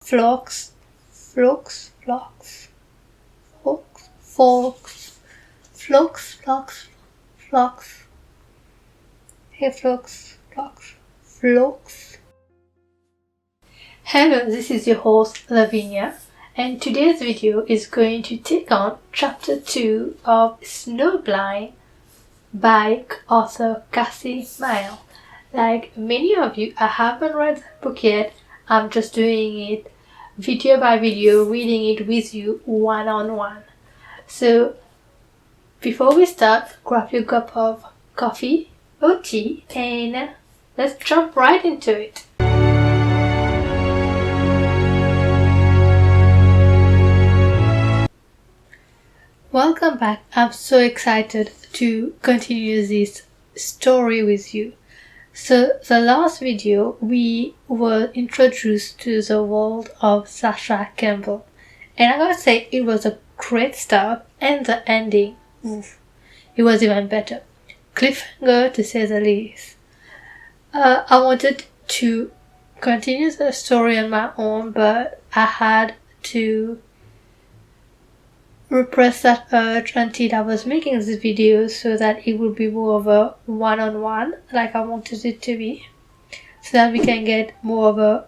flocks, flocks, flocks, flocks, flocks, flocks, flocks, flocks. Hey flocks, flocks, flocks. Hello, this is your host Lavinia, and today's video is going to take on chapter 2 of Snowblind by author Cassie Miles. Like many of you, I haven't read the book yet. I'm just doing it video by video, reading it with you one-on-one. So before we start, grab your cup of coffee or tea and let's jump right into it. Welcome back. I'm so excited to continue this story with you. So the last video we were introduced to the world of Sasha Campbell, and I gotta say it was a great start, and the ending, it was even better. Cliffhanger to say the least. I wanted to continue the story on my own, but I had to repress that urge until I was making this video so that it would be more of a one-on-one like I wanted it to be, so that we can get more of a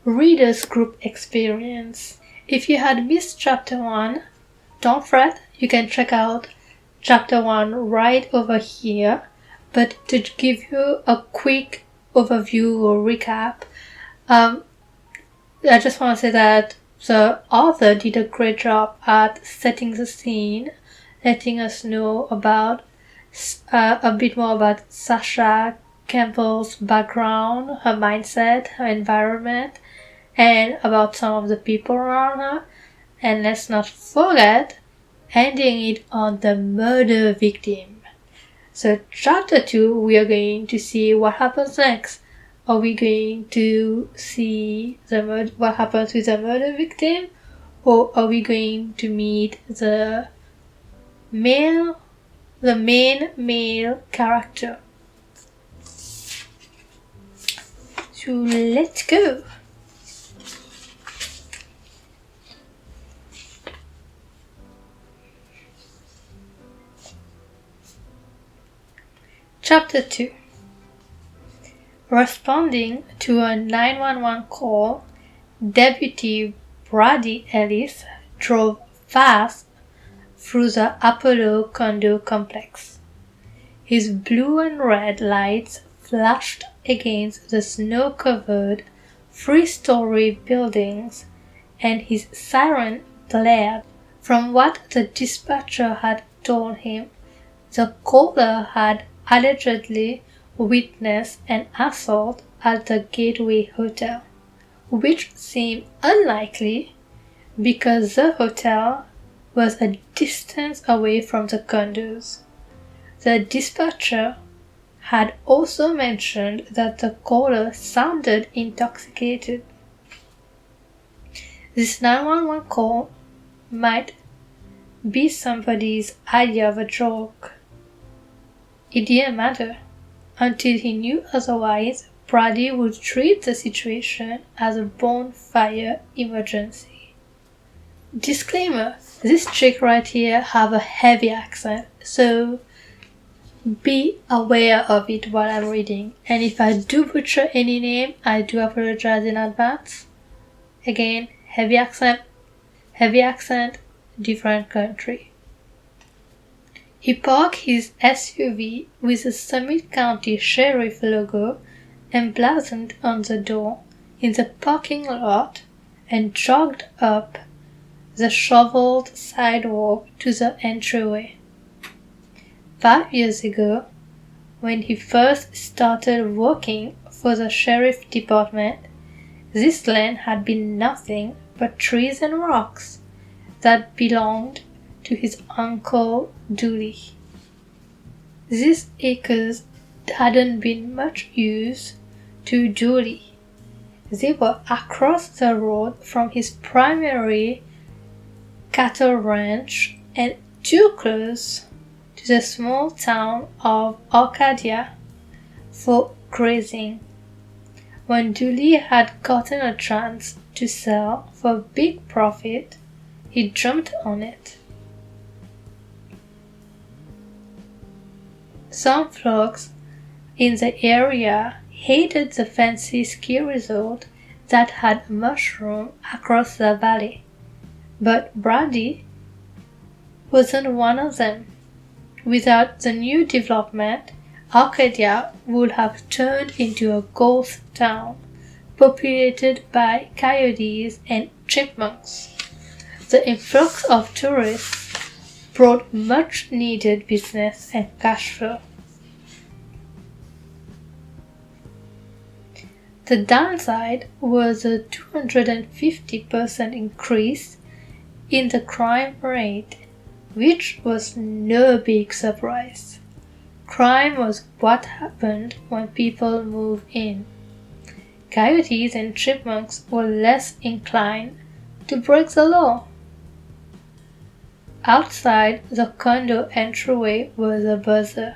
readers group experience. If you had missed chapter 1, don't fret, you can check out chapter 1 right over here. But to give you a quick overview or recap, I just want to say that the author did a great job at setting the scene, letting us know about a bit more about Sasha Campbell's background, her mindset, her environment, and about some of the people around her. And let's not forget, ending it on the murder victim. So chapter 2, we are going to see what happens next. Are we going to see what happens with the murder victim, or are we going to meet the main male character? So let's go. Chapter 2. Responding to a 911 call, Deputy Brady Ellis drove fast through the Apollo condo complex. His blue and red lights flashed against the snow-covered three-story buildings, and his siren blared. From what the dispatcher had told him, the caller had allegedly witnessed an assault at the Gateway Hotel, which seemed unlikely because the hotel was a distance away from the condos. The dispatcher had also mentioned that the caller sounded intoxicated. This 911 call might be somebody's idea of a joke. It didn't matter. Until he knew otherwise, Brady would treat the situation as a bonfire emergency. Disclaimer, this chick right here have a heavy accent, so be aware of it while I'm reading. And if I do butcher any name, I do apologize in advance. Again, heavy accent, different country. He parked his SUV with the Summit County Sheriff logo emblazoned on the door in the parking lot and jogged up the shoveled sidewalk to the entryway. 5 years ago, when he first started working for the sheriff department, this land had been nothing but trees and rocks that belonged to his uncle Dooley. These acres hadn't been much use to Dooley. They were across the road from his primary cattle ranch and too close to the small town of Arcadia for grazing. When Dooley had gotten a chance to sell for a big profit, he jumped on it. Some folks in the area hated the fancy ski resort that had a mushroom across the valley, but Brady wasn't one of them. Without the new development, Arcadia would have turned into a ghost town, populated by coyotes and chipmunks. The influx of tourists brought much needed business and cash flow. The downside was a 250% increase in the crime rate, which was no big surprise. Crime was what happened when people moved in. Coyotes and chipmunks were less inclined to break the law. Outside the condo entryway was a buzzer.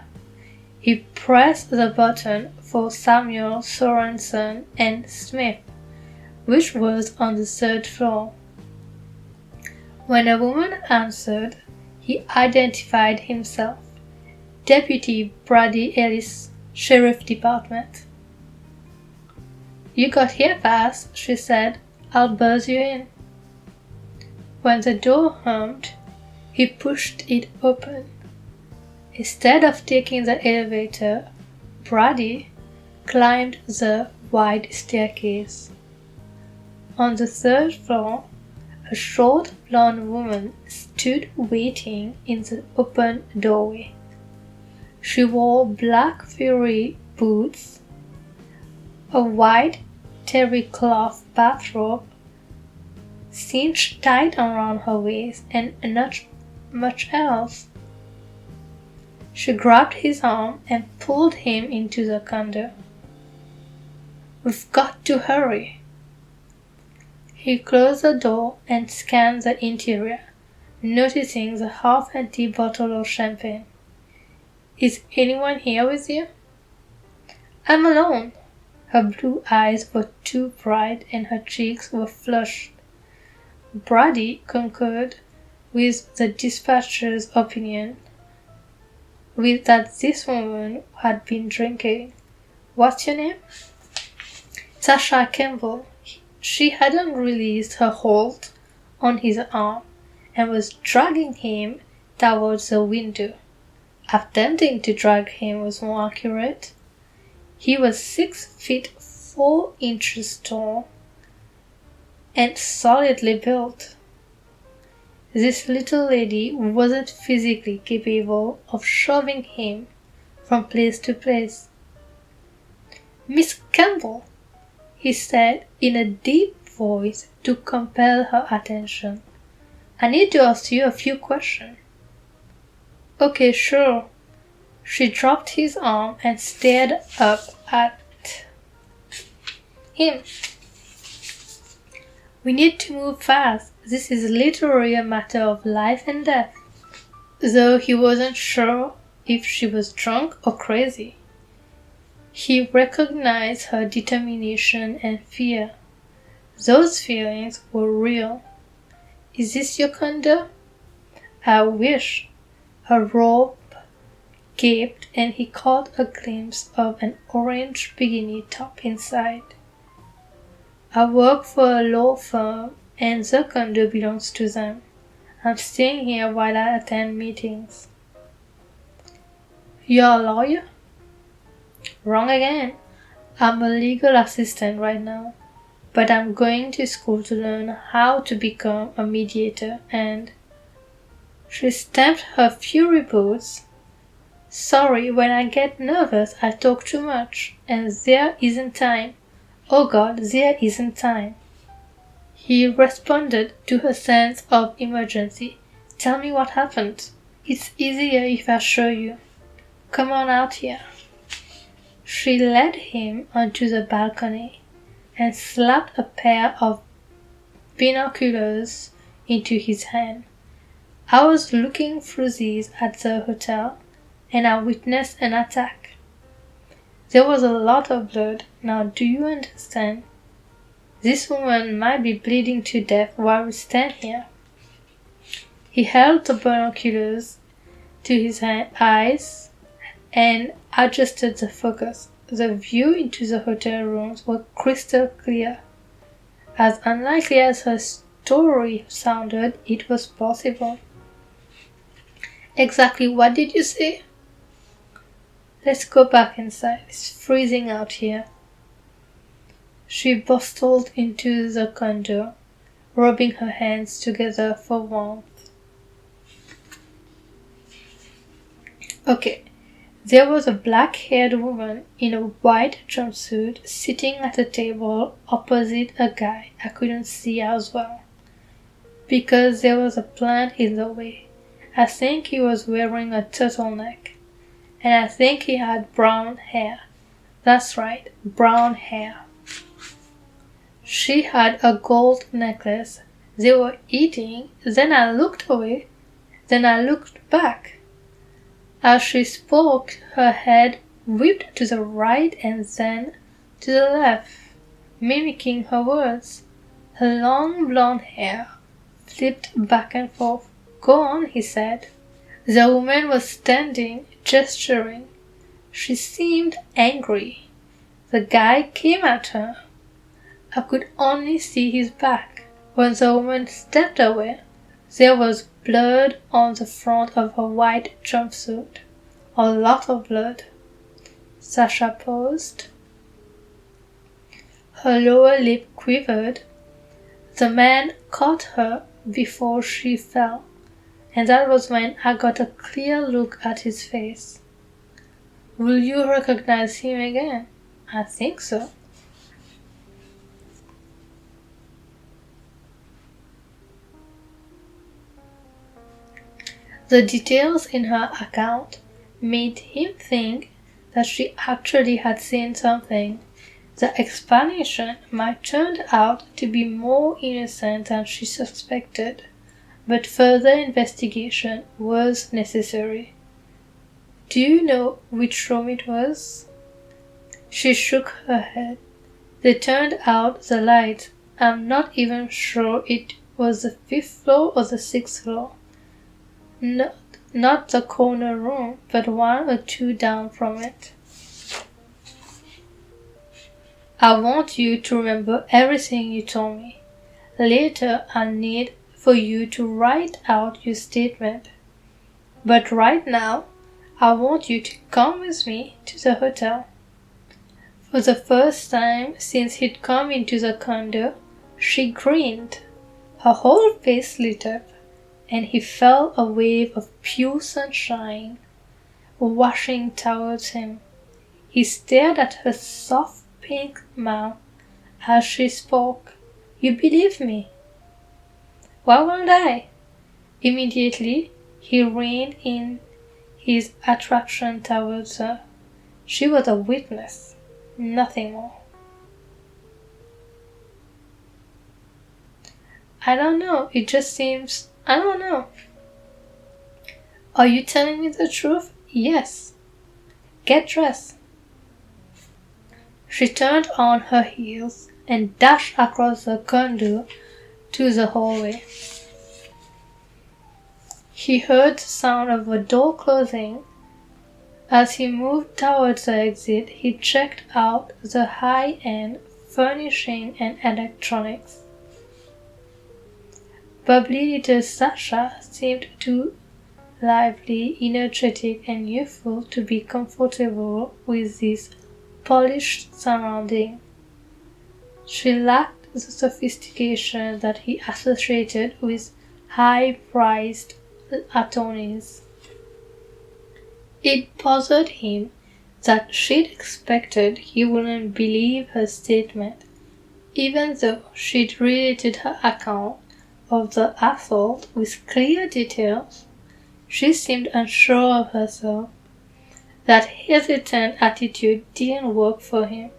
He pressed the button for Samuel Sorensen and Smith, which was on the third floor. When a woman answered, he identified himself. Deputy Brady Ellis, Sheriff Department. "You got here fast," she said. "I'll buzz you in." When the door hummed, he pushed it open. Instead of taking the elevator, Brady climbed the wide staircase. On the third floor, a short blonde woman stood waiting in the open doorway. She wore black furry boots, a white terry cloth bathrobe cinched tight around her waist, and not much else. She grabbed his arm and pulled him into the condo. "We've got to hurry." He closed the door and scanned the interior, noticing the half-empty bottle of champagne. "Is anyone here with you?" "I'm alone." Her blue eyes were too bright and her cheeks were flushed. Brady concurred with the dispatcher's opinion that this woman had been drinking. "What's your name?" "Tasha Campbell." She hadn't released her hold on his arm and was dragging him towards the window. Attempting to drag him was more accurate. He was 6 feet 4 inches tall and solidly built. This little lady wasn't physically capable of shoving him from place to place. "Miss Campbell," he said in a deep voice to compel her attention, "I need to ask you a few questions." "Okay, sure." She dropped his arm and stared up at him. "We need to move fast. This is literally a matter of life and death." Though he wasn't sure if she was drunk or crazy, he recognized her determination and fear. Those feelings were real. "Is this your condo?" "I wish." Her robe gaped and he caught a glimpse of an orange bikini top inside. "I work for a law firm and the condo belongs to them. I'm staying here while I attend meetings." "You're a lawyer?" "Wrong again. I'm a legal assistant right now, but I'm going to school to learn how to become a mediator and—" She stamped her fury boots. "Sorry, when I get nervous I talk too much, and there isn't time. Oh God, there isn't time." He responded to her sense of emergency. "Tell me what happened." "It's easier if I show you. Come on out here." She led him onto the balcony and slapped a pair of binoculars into his hand. "I was looking through these at the hotel and I witnessed an attack. There was a lot of blood. Now do you understand?" This woman might be bleeding to death while we stand here. He held the binoculars to his eyes and adjusted the focus. The view into the hotel rooms was crystal clear. As unlikely as her story sounded, it was possible. Exactly what did you say? Let's go back inside. It's freezing out here. She bustled into the condo, rubbing her hands together for warmth. Okay, there was a black-haired woman in a white jumpsuit sitting at a table opposite a guy I couldn't see as well, because there was a plant in the way. I think he was wearing a turtleneck, and I think he had brown hair. That's right, brown hair. She had a gold necklace. They were eating, then I looked away, then I looked back. As she spoke, her head whipped to the right and then to the left, mimicking her words. Her long blonde hair flipped back and forth. Go on, he said. The woman was standing, gesturing. She seemed angry. The guy came at her. I could only see his back. When the woman stepped away, there was blood on the front of her white jumpsuit. A lot of blood. Sasha paused. Her lower lip quivered. The man caught her before she fell, and that was when I got a clear look at his face. Will you recognize him again? I think so. The details in her account made him think that she actually had seen something. The explanation might turn out to be more innocent than she suspected, but further investigation was necessary. Do you know which room it was? She shook her head. They turned out the light. I'm not even sure it was the 5th floor or the 6th floor. Not the corner room, but 1 or 2 down from it. I want you to remember everything you told me. Later, I'll need for you to write out your statement. But right now, I want you to come with me to the hotel. For the first time since he'd come into the condo, she grinned. Her whole face lit up, and he felt a wave of pure sunshine washing towards him. He stared at her soft pink mouth as she spoke. You believe me? Why won't I? Immediately, he reined in his attraction towards her. She was a witness, nothing more. I don't know, it just seems... I don't know. Are you telling me the truth? Yes. Get dressed. She turned on her heels and dashed across the condo to the hallway. He heard the sound of a door closing. As he moved towards the exit, he checked out the high-end furnishing and electronics. Bubbly little Sasha seemed too lively, energetic, and youthful to be comfortable with this polished surrounding. She lacked the sophistication that he associated with high-priced attorneys. It bothered him that she'd expected he wouldn't believe her statement, even though she'd related her account of the assault with clear details. She seemed unsure of herself. That hesitant attitude didn't work for him.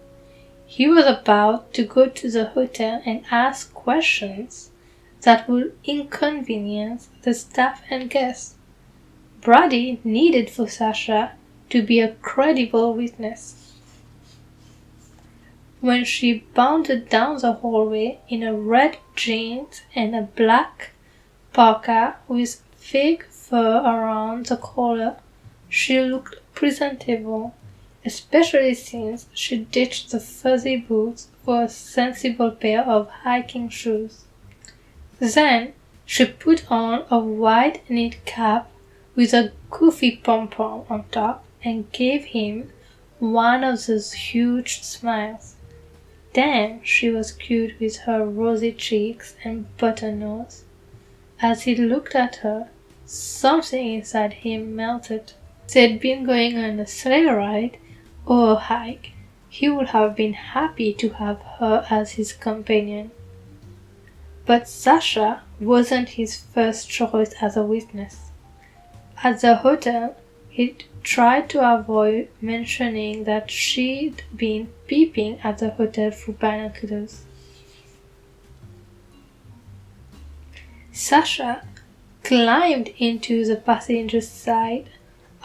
He was about to go to the hotel and ask questions that would inconvenience the staff and guests. Brady needed for Sasha to be a credible witness. when she bounded down the hallway in a red jeans and a black parka with fake fur around the collar. She looked presentable, especially since she ditched the fuzzy boots for a sensible pair of hiking shoes. Then she put on a white knit cap with a goofy pom-pom on top and gave him one of those huge smiles. Damn, she was cute with her rosy cheeks and butter nose. As he looked at her, something inside him melted. If they'd been going on a sleigh ride or a hike, he would have been happy to have her as his companion. But Sasha wasn't his first choice as a witness. At the hotel, he tried to avoid mentioning that she'd been peeping at the hotel through binoculars. Sasha climbed into the passenger side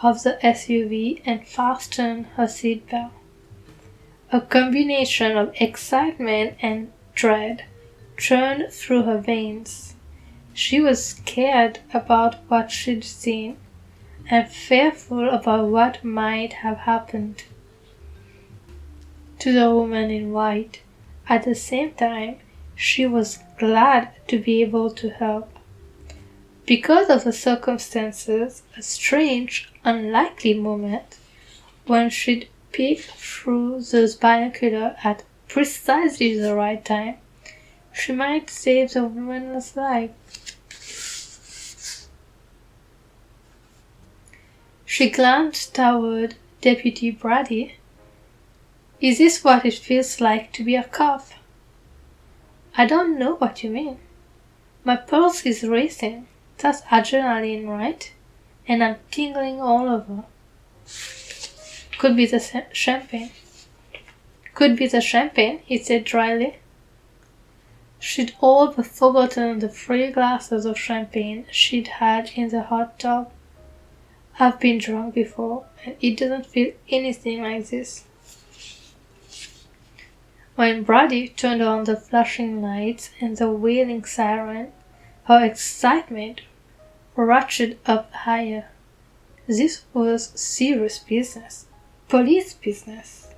of the SUV and fastened her seatbelt. A combination of excitement and dread churned through her veins. She was scared about what she'd seen and fearful about what might have happened to the woman in white. At the same time, she was glad to be able to help. Because of the circumstances, a strange, unlikely moment when she'd peek through those binoculars at precisely the right time, she might save the woman's life. She glanced toward Deputy Brady. Is this what it feels like to be a cop? I don't know what you mean. My pulse is racing. That's adrenaline, right? And I'm tingling all over. Could be the champagne. Could be the champagne, he said dryly. She'd all but forgotten the 3 glasses of champagne she'd had in the hot tub. I've been drunk before, and it doesn't feel anything like this. When Brady turned on the flashing lights and the wailing siren, her excitement ratcheted up higher. This was serious business. Police business.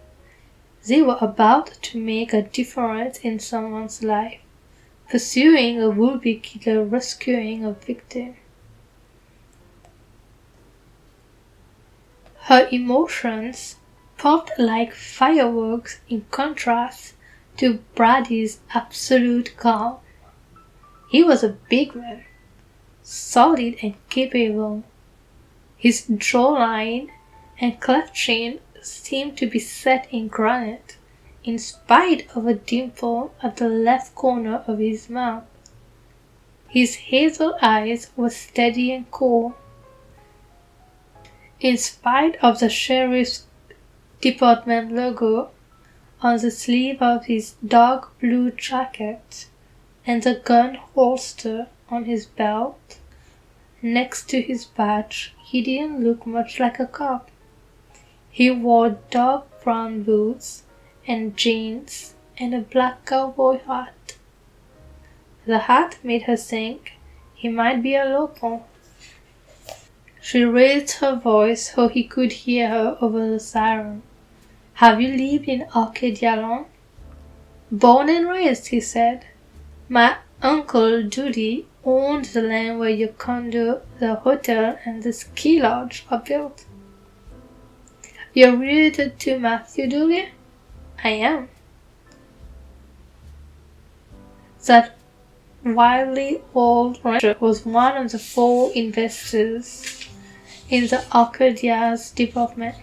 They were about to make a difference in someone's life, pursuing a would-be killer, rescuing a victim. Her emotions popped like fireworks in contrast to Brady's absolute calm. He was a big man, solid and capable. His jawline and cleft chin seemed to be set in granite, in spite of a dimple at the left corner of his mouth. His hazel eyes were steady and cool. In spite of the sheriff's department logo on the sleeve of his dark blue jacket and the gun holster on his belt next to his badge, he didn't look much like a cop. He wore dark brown boots and jeans and a black cowboy hat. The hat made her think he might be a local. She raised her voice so he could hear her over the siren. Have you lived in Arcadia long? Born and raised, he said. My uncle Judy owned the land where your condo, the hotel, and the ski lodge are built. You're related to Matthew Dooley? I am. That wildly old rancher was one of the 4 investors in the Arcadia's department.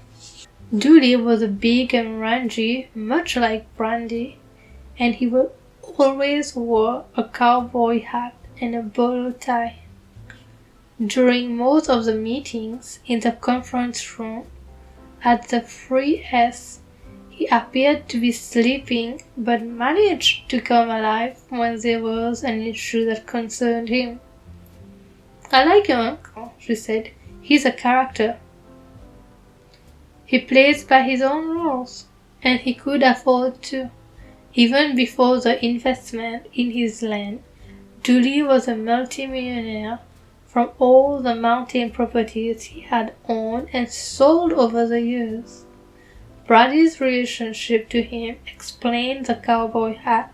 Dooley was big and rangy, much like Brandy, and he always wore a cowboy hat and a bolo tie. During most of the meetings in the conference room at the 3S, he appeared to be sleeping but managed to come alive when there was an issue that concerned him. I like your uncle, she said. He's a character. He plays by his own rules, and he could afford to. Even before the investment in his land, Dooley was a multimillionaire from all the mountain properties he had owned and sold over the years. Brady's relationship to him explained the cowboy hat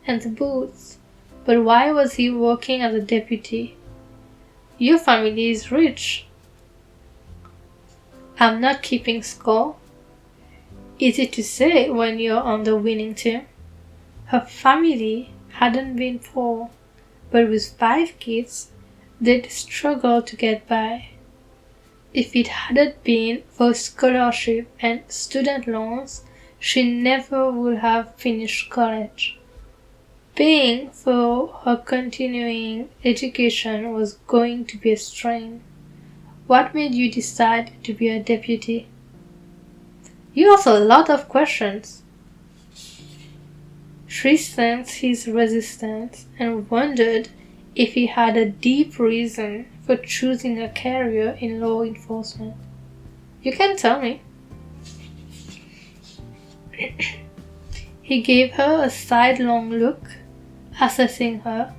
and the boots, but why was he working as a deputy? Your family is rich. I'm not keeping score. Easy to say when you're on the winning team. Her family hadn't been poor, but with 5 kids, they'd struggled to get by. If it hadn't been for scholarship and student loans, she never would have finished college. Paying for her continuing education was going to be a strain. What made you decide to be a deputy? You ask a lot of questions. She sensed his resistance and wondered if he had a deep reason for choosing a career in law enforcement. You can tell me. He gave her a sidelong look, assessing her.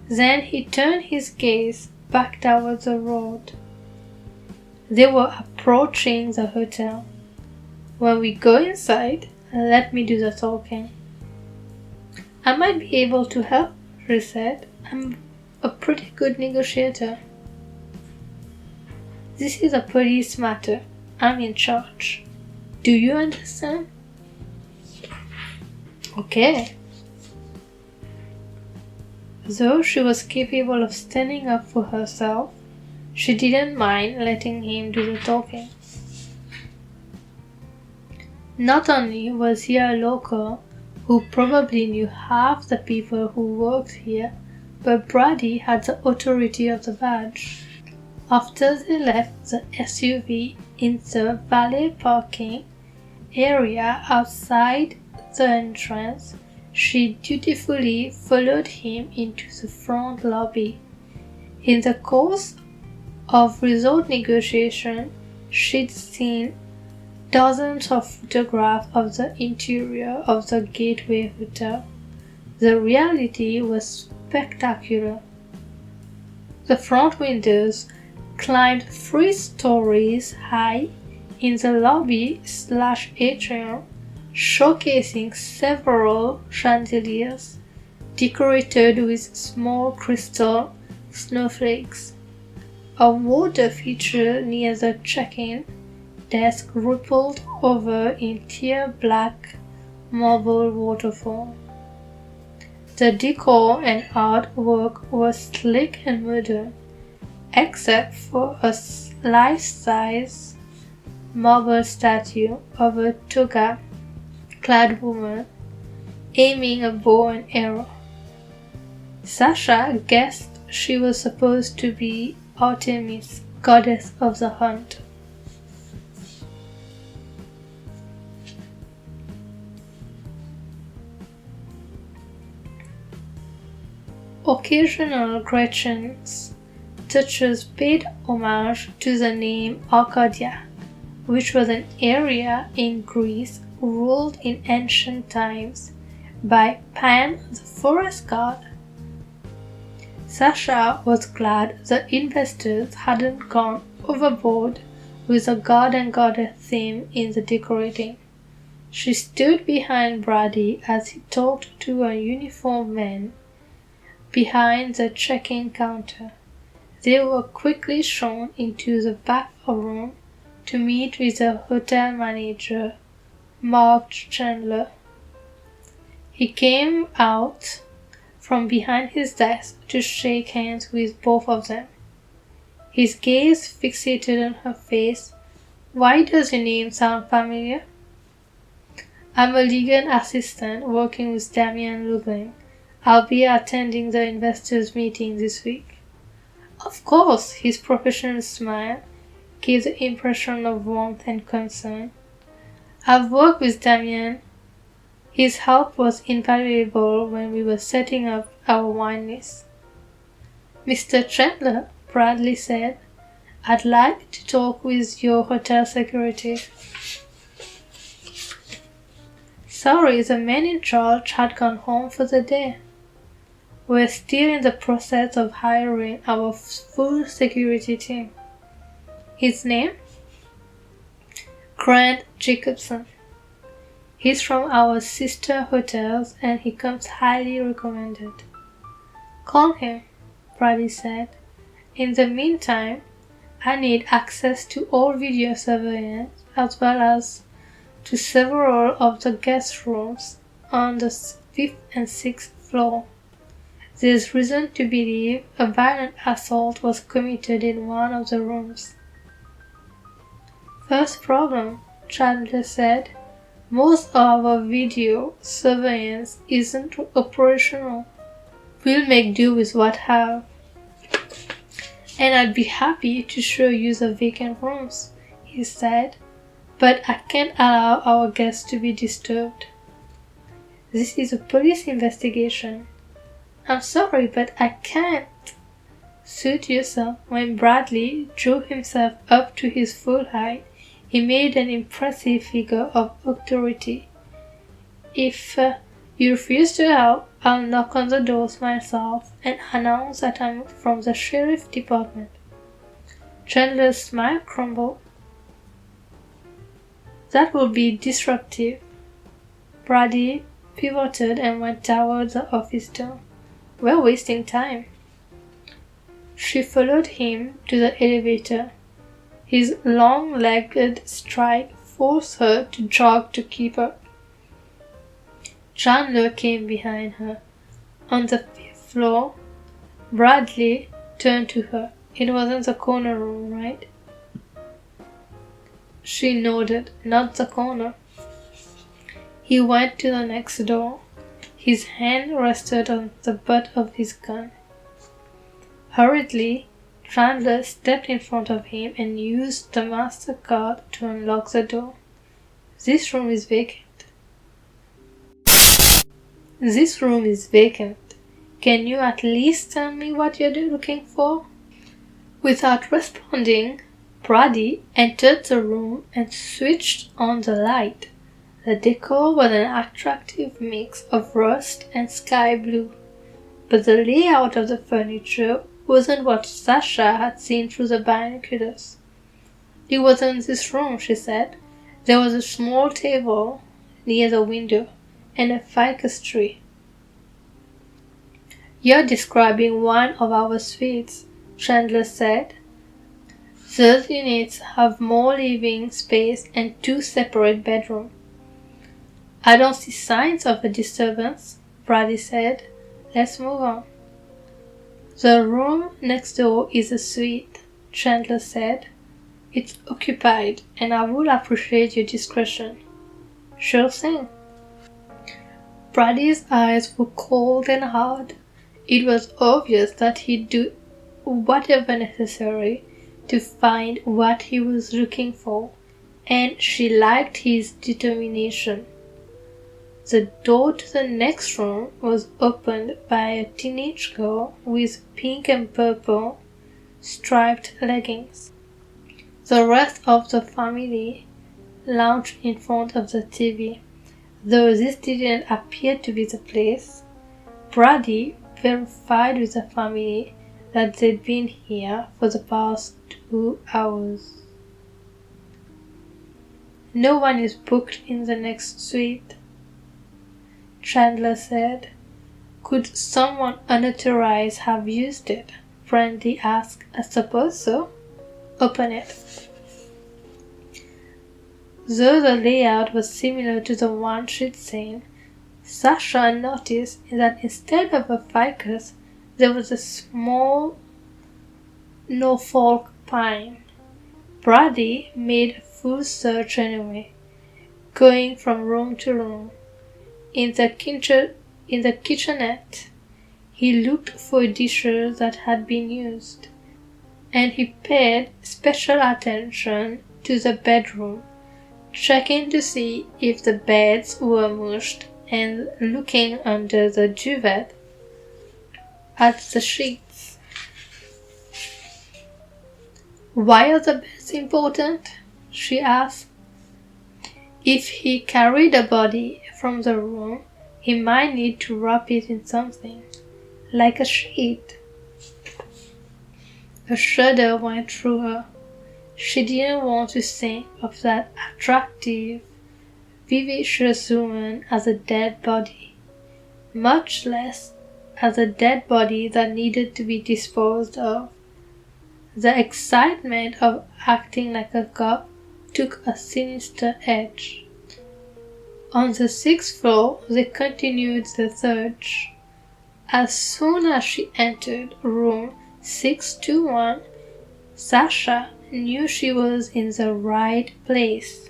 Then he turned his gaze back towards the road. They were approaching the hotel. When we go inside, let me do the talking. I might be able to help, she said. I'm a pretty good negotiator. This is a police matter. I'm in charge. Do you understand? Okay. Though she was capable of standing up for herself, she didn't mind letting him do the talking. Not only was he a local who probably knew half the people who worked here, but Brady had the authority of the badge. After they left the SUV in the valet parking area outside the entrance, she dutifully followed him into the front lobby. In the course of resort negotiation, she'd seen dozens of photographs of the interior of the Gateway Hotel. The reality was spectacular. The front windows climbed 3 stories high in the lobby/atrium, showcasing several chandeliers decorated with small crystal snowflakes. A water feature near the check-in desk rippled over in clear black marble waterfall. The decor and artwork was sleek and modern, except for a life-size marble statue of a toga-clad woman aiming a bow and arrow. Sasha guessed she was supposed to be Artemis, goddess of the hunt. Occasional Gretchen's touches paid homage to the name Arcadia, which was an area in Greece ruled in ancient times by Pan the forest god. Sasha was glad the investors hadn't gone overboard with the god and goddess theme in the decorating. She stood behind Brady as he talked to a uniformed man behind the check-in counter. They were quickly shown into the back room to meet with the hotel manager, Mark Chandler. He came out from behind his desk to shake hands with both of them. His gaze fixated on her face. Why does your name sound familiar? I'm a legal assistant working with Damian Luglin. I'll be attending the investors meeting this week. Of course, his professional smile gave the impression of warmth and concern. I've worked with Damian. His help was invaluable when we were setting up our wine list. Mr. Chandler, Bradley said, I'd like to talk with your hotel secretary. Sorry, the man in charge had gone home for the day. We're still in the process of hiring our full security team. His name? Grant Jacobson. He's from our sister hotels and he comes highly recommended. Call him, Brady said. In the meantime, I need access to all video surveillance as well as to several of the guest rooms on the 5th and 6th floor. There's reason to believe a violent assault was committed in one of the rooms. First problem, Chandler said. Most of our video surveillance isn't operational. We'll make do with what we have. And I'd be happy to show you the vacant rooms, he said, but I can't allow our guests to be disturbed. This is a police investigation. I'm sorry, but I can't. Suit yourself. When Bradley drew himself up to his full height, he made an impressive figure of authority. If you refuse to help, I'll knock on the doors myself and announce that I'm from the sheriff department. Chandler's smile crumbled. That would be disruptive. Brady pivoted and went towards the office door. We're wasting time. She followed him to the elevator. His long-legged stride forced her to jog to keep up. Chandler came behind her. On the 5th floor, Bradley turned to her. It wasn't the corner room, right? She nodded. Not the corner. He went to the next door. His hand rested on the butt of his gun. Hurriedly, Chandler stepped in front of him and used the master card to unlock the door. This room is vacant. This room is vacant. Can you at least tell me what you're looking for? Without responding, Brady entered the room and switched on the light. The decor was an attractive mix of rust and sky blue, but the layout of the furniture wasn't what Sasha had seen through the binoculars. It wasn't this room, she said. There was a small table near the window and a ficus tree. You're describing one of our suites, Chandler said. Those units have more living space and 2 separate bedrooms. I don't see signs of a disturbance, Brady said. Let's move on. The room next door is a suite, Chandler said. It's occupied and I would appreciate your discretion. Sure thing. Brady's eyes were cold and hard. It was obvious that he'd do whatever necessary to find what he was looking for, and she liked his determination. The door to the next room was opened by a teenage girl with pink and purple striped leggings. The rest of the family lounged in front of the TV. Though this didn't appear to be the place, Brady verified with the family that they'd been here for the past 2 hours. No one is booked in the next suite, Chandler said. Could someone unauthorized have used it? Brandy asked. I suppose so. Open it. Though the layout was similar to the one she'd seen, Sasha noticed that instead of a ficus, there was a small Norfolk pine. Brady made a full search anyway, going from room to room. In the kitchenette, he looked for dishes that had been used, and he paid special attention to the bedroom, checking to see if the beds were mushed and looking under the duvet at the sheets. Why are the beds important? She asked. If he carried a body from the room, he might need to wrap it in something, like a sheet. A shudder went through her. She didn't want to think of that attractive, vivacious woman as a dead body, much less as a dead body that needed to be disposed of. The excitement of acting like a cop took a sinister edge. On the 6th floor, they continued the search. As soon as she entered room 621, Sasha knew she was in the right place.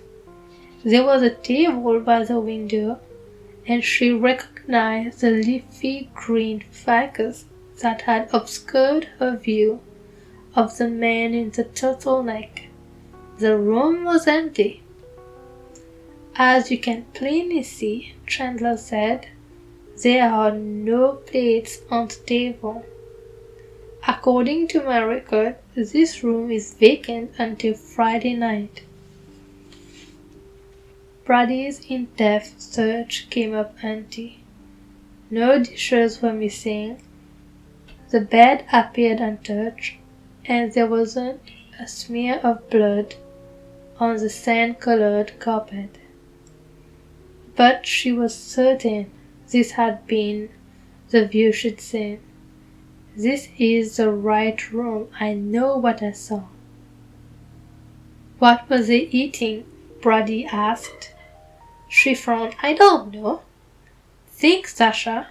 There was a table by the window, and she recognized the leafy green ficus that had obscured her view of the man in the turtleneck. The room was empty. As you can plainly see, Chandler said, there are no plates on the table. According to my record, this room is vacant until Friday night. Brady's in-depth search came up empty. No dishes were missing, the bed appeared untouched, and there wasn't a smear of blood on the sand-colored carpet. But she was certain this had been the view she'd seen. This is the right room. I know what I saw. What was they eating? Brady asked. She frowned. I don't know. Think, Sasha.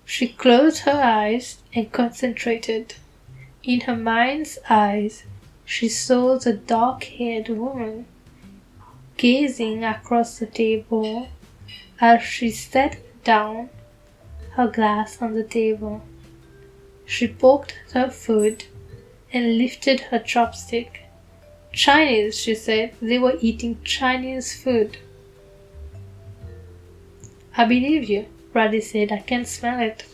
She closed her eyes and concentrated. In her mind's eyes, she saw the dark-haired woman gazing across the table as she set down her glass on the table. She poked at her food and lifted her chopstick. Chinese, she said. They were eating Chinese food. I believe you, Brady said. I can smell it.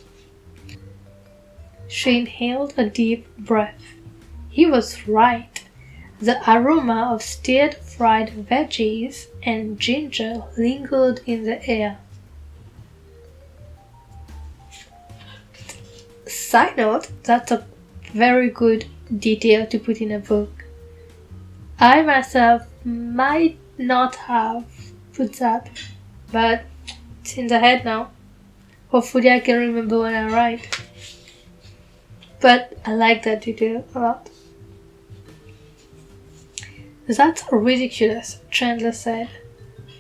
She inhaled a deep breath. He was right. The aroma of stir-fried veggies and ginger lingered in the air. Side note, that's a very good detail to put in a book. I myself might not have put that, but it's in the head now. Hopefully I can remember when I write. But I like that detail a lot. That's ridiculous, Chandler said.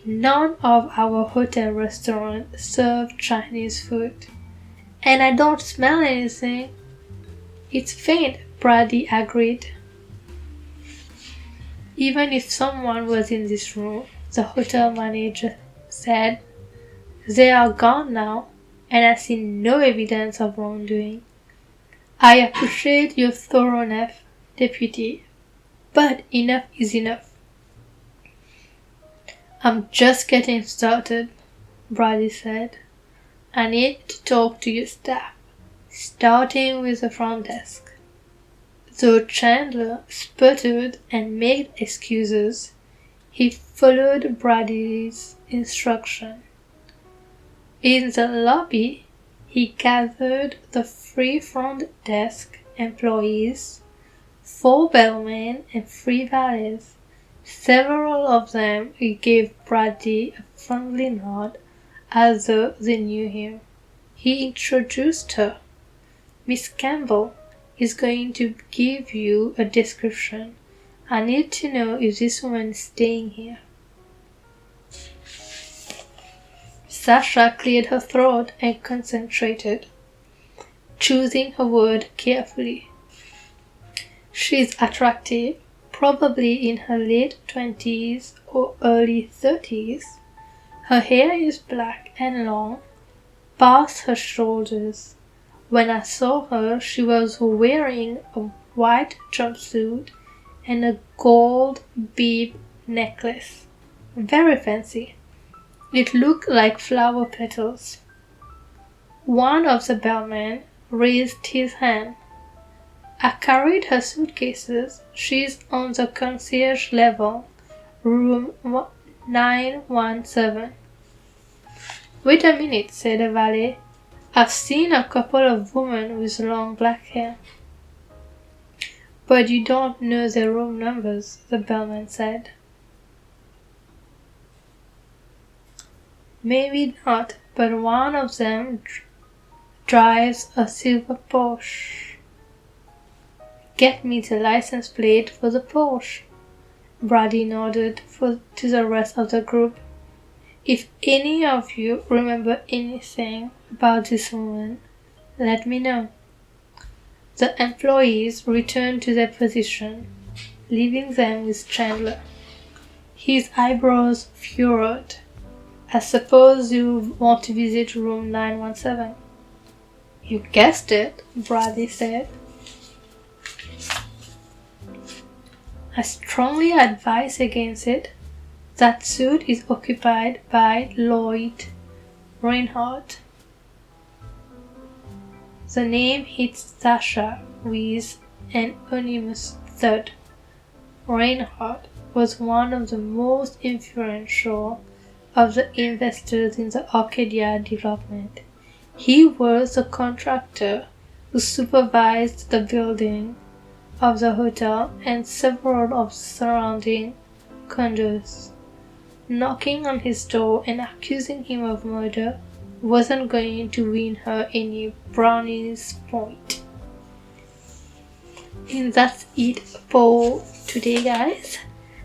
None of our hotel restaurants serve Chinese food. And I don't smell anything. It's faint, Brady agreed. Even if someone was in this room, the hotel manager said, they are gone now, and I see no evidence of wrongdoing. I appreciate your thoroughness, Deputy, but enough is enough. I'm just getting started, Brady said. I need to talk to your staff, starting with the front desk. Though Chandler sputtered and made excuses, he followed Brady's instruction. In the lobby, he gathered the 3 front desk employees, 4 bellmen, and 3 valets. Several of them gave Brady a friendly nod as though they knew him. He introduced her. Miss Campbell is going to give you a description. I need to know if this woman is staying here. Sasha cleared her throat and concentrated, choosing her word carefully. She's attractive, probably in her late 20s or early 30s. Her hair is black and long, past her shoulders. When I saw her, she was wearing a white jumpsuit and a gold bead necklace. Very fancy. It looked like flower petals. One of the bellmen raised his hand. I carried her suitcases. She's on the concierge level, room 917. Wait a minute, said the valet. I've seen a couple of women with long black hair. But you don't know their room numbers, the bellman said. Maybe not, but one of them drives a silver Porsche. Get me the license plate for the Porsche. Brady nodded to the rest of the group. If any of you remember anything about this woman, let me know. The employees returned to their position, leaving them with Chandler. His eyebrows furrowed. I suppose you want to visit room 917. You guessed it, Brady said. I strongly advise against it. That suite is occupied by Lloyd Reinhardt. The name hits Sasha with an ominous thud. Reinhardt was one of the most influential of the investors in the Arcadia development. He was the contractor who supervised the building of the hotel and several of the surrounding condos. Knocking on his door and accusing him of murder wasn't going to win her any brownies point. And that's it for today, guys.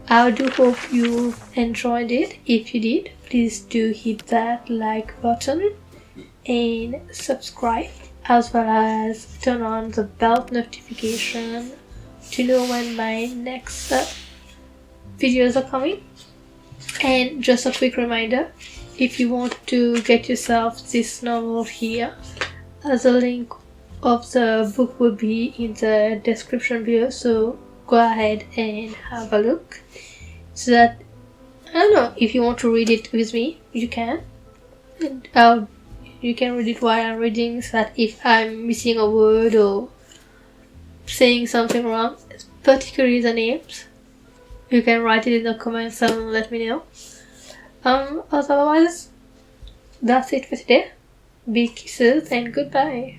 I do hope you enjoyed it. If you did, please do hit that like button and subscribe, as well as turn on the bell notification to know when my next videos are coming. And just a quick reminder, if you want to get yourself this novel here, the link of the book will be in the description below, so go ahead and have a look. So that, I don't know, if you want to read it with me, you can. And you can read it while I'm reading, so that if I'm missing a word or saying something wrong, particularly the names, you can write it in the comments and let me know. Otherwise, that's it for today. Big kisses and goodbye.